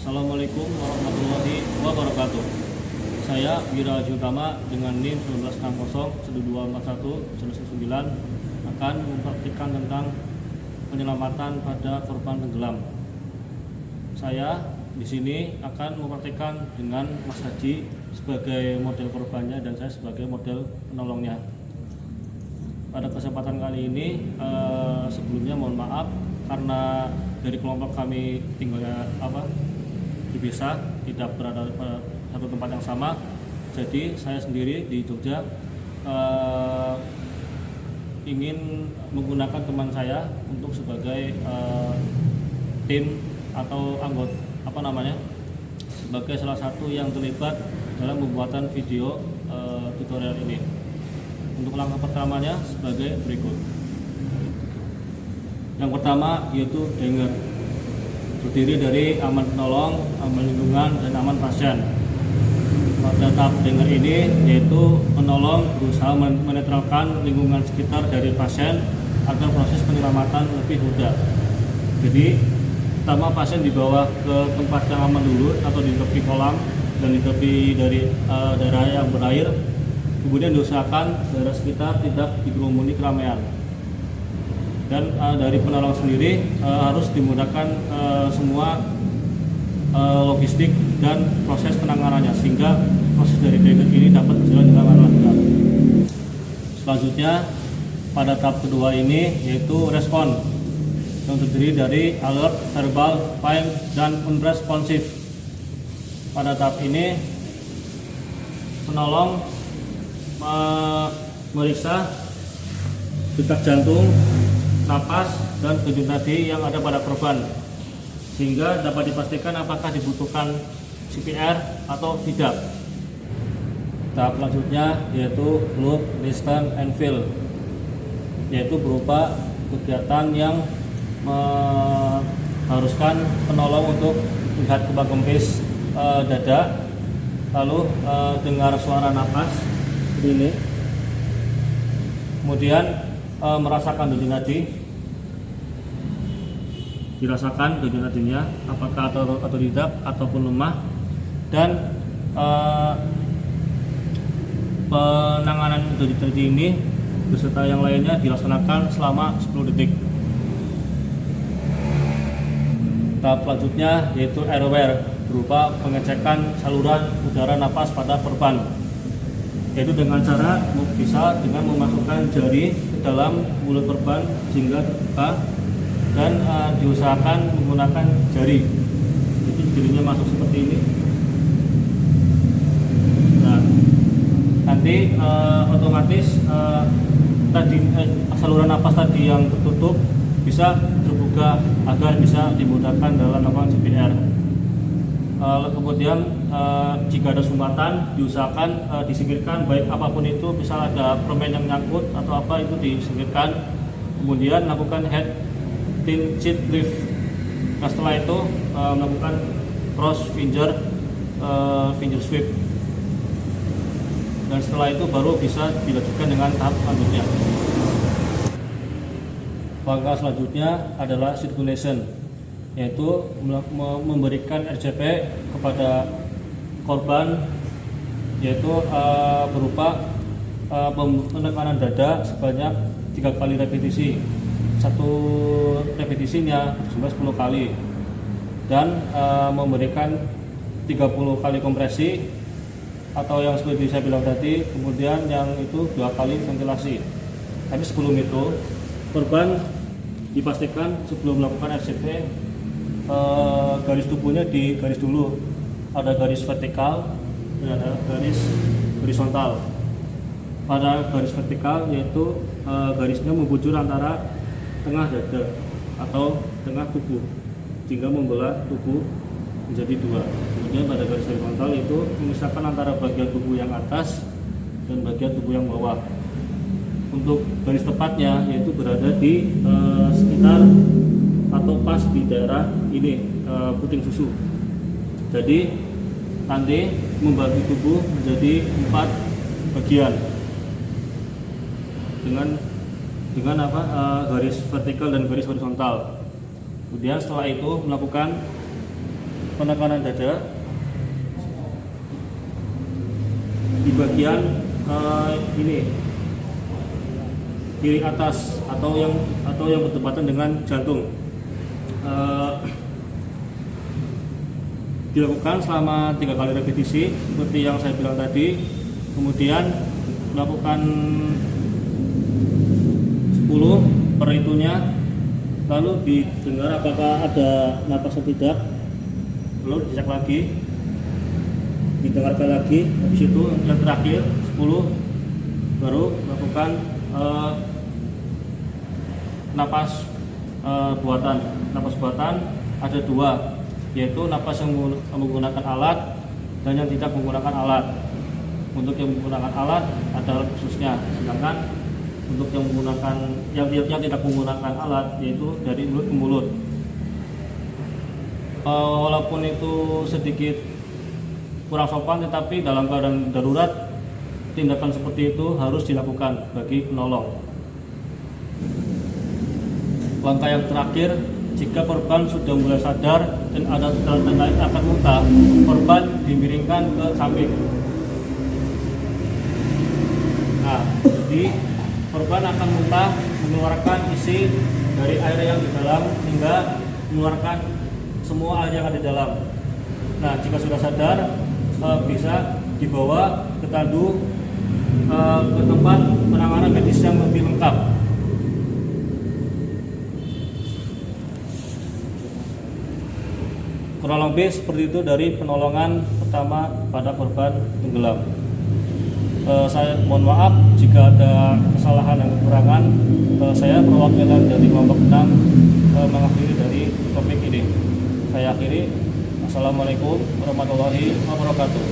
Assalamualaikum warahmatullahi wabarakatuh. Saya Wira Haji Utama dengan NIM 1960-1241-9 akan mempraktikkan tentang penyelamatan pada korban tenggelam. Saya di sini akan mempraktikkan dengan Mas Haji sebagai model korbannya dan saya sebagai model penolongnya. Pada kesempatan kali ini sebelumnya mohon maaf karena dari kelompok kami tinggalnya dipisah, tidak berada pada satu tempat yang sama. Jadi saya sendiri di Jogja ingin menggunakan teman saya untuk sebagai tim atau anggota sebagai salah satu yang terlibat dalam pembuatan video tutorial ini. Untuk langkah pertamanya sebagai berikut. Yang pertama yaitu Denger, terdiri dari aman penolong, aman lingkungan, dan aman pasien. Pada tahap Denger ini yaitu penolong berusaha menetralkan lingkungan sekitar dari pasien agar proses penyelamatan lebih mudah. Jadi pertama pasien dibawa ke tempat yang aman dulu atau di tepi kolam dan di tepi dari daerah yang berair. Kemudian diusahakan daerah sekitar tidak dikerumuni keramaian. Dan dari penolong sendiri harus dimudahkan semua logistik dan proses penanganannya sehingga proses dari Denger ini dapat berjalan dengan lancar. Selanjutnya pada tahap kedua ini yaitu respon yang terdiri dari alert, verbal, file, dan unresponsive. Pada tahap ini penolong memeriksa detak jantung, napas, dan denyut nadi yang ada pada korban sehingga dapat dipastikan apakah dibutuhkan CPR atau tidak. Tahap selanjutnya yaitu look, listen, and feel, yaitu berupa kegiatan yang mengharuskan penolong untuk melihat kebak kempis dada, lalu dengar suara napas ini, kemudian merasakan denyut nadi, dirasakan denyut nadinya apakah atau tidak ataupun lemah, dan penanganan denyut nadi ini beserta yang lainnya dilaksanakan selama 10 detik. Tahap selanjutnya yaitu airware, berupa pengecekan saluran udara napas pada korban, yaitu dengan cara bisa dengan memasukkan jari ke dalam mulut korban sehingga terbuka dan diusahakan menggunakan jari. Jadi jarinya masuk seperti ini. Nah, nanti otomatis saluran napas tadi yang tertutup bisa terbuka agar bisa dimudahkan dalam melakukan CPR. Kemudian jika ada sumbatan diusahakan disingkirkan, baik apapun itu, misal ada permen yang nyangkut atau apa itu disingkirkan. Kemudian lakukan head chin lift. Nah, setelah itu melakukan cross finger sweep. Dan setelah itu baru bisa dilanjutkan dengan tahap selanjutnya. Langkah selanjutnya adalah circulation, yaitu memberikan RCP kepada korban, yaitu berupa penekanan dada sebanyak 3 kali repetisi. Satu repetisinya berjumlah 10 kali, dan memberikan 30 kali kompresi atau yang seperti saya bilang tadi. Kemudian yang itu 2 kali ventilasi. Tapi sebelum itu korban dipastikan sebelum melakukan RCP garis tubuhnya digaris dulu. Ada garis vertikal dan ada garis horizontal. Pada garis vertikal yaitu garisnya membujur antara tengah dada atau tengah tubuh sehingga membelah tubuh menjadi 2. Kemudian pada garis horizontal itu memisahkan antara bagian tubuh yang atas dan bagian tubuh yang bawah. Untuk garis tepatnya yaitu berada di sekitar atau pas di daerah ini puting susu. Jadi nanti membagi tubuh menjadi 4 bagian dengan garis vertikal dan garis horizontal. Kemudian setelah itu melakukan penekanan dada di bagian ini kiri atas atau yang bertepatan dengan jantung. Dilakukan selama 3 kali repetisi seperti yang saya bilang tadi. Kemudian melakukan 10 per itunya, lalu didengar apakah ada napas atau tidak, lalu dicek lagi, didengarkan lagi. Habis itu yang terakhir 10 baru melakukan napas buatan. Napas buatan ada 2, yaitu napas yang menggunakan alat dan yang tidak menggunakan alat. Untuk yang menggunakan alat adalah khususnya, sedangkan untuk yang menggunakan yang tidak menggunakan alat yaitu dari mulut ke mulut. Walaupun itu sedikit kurang sopan, tetapi dalam keadaan darurat tindakan seperti itu harus dilakukan bagi penolong. Langkah yang terakhir, jika korban sudah mulai sadar dan ada tanda akan muntah, korban dimiringkan ke samping. Nah, jadi korban akan muntah mengeluarkan isi dari air yang di dalam hingga mengeluarkan semua air yang ada di dalam. Nah, jika sudah sadar, bisa dibawa ke tandu ke tempat penanganan medis yang lebih lengkap. Kurang lebih seperti itu dari penolongan pertama pada korban tenggelam. Saya mohon maaf jika ada kesalahan dan kekurangan. Saya perwakilan dari Kelompok 6 mengakhiri dari topik ini. Saya akhiri. Assalamualaikum warahmatullahi wabarakatuh.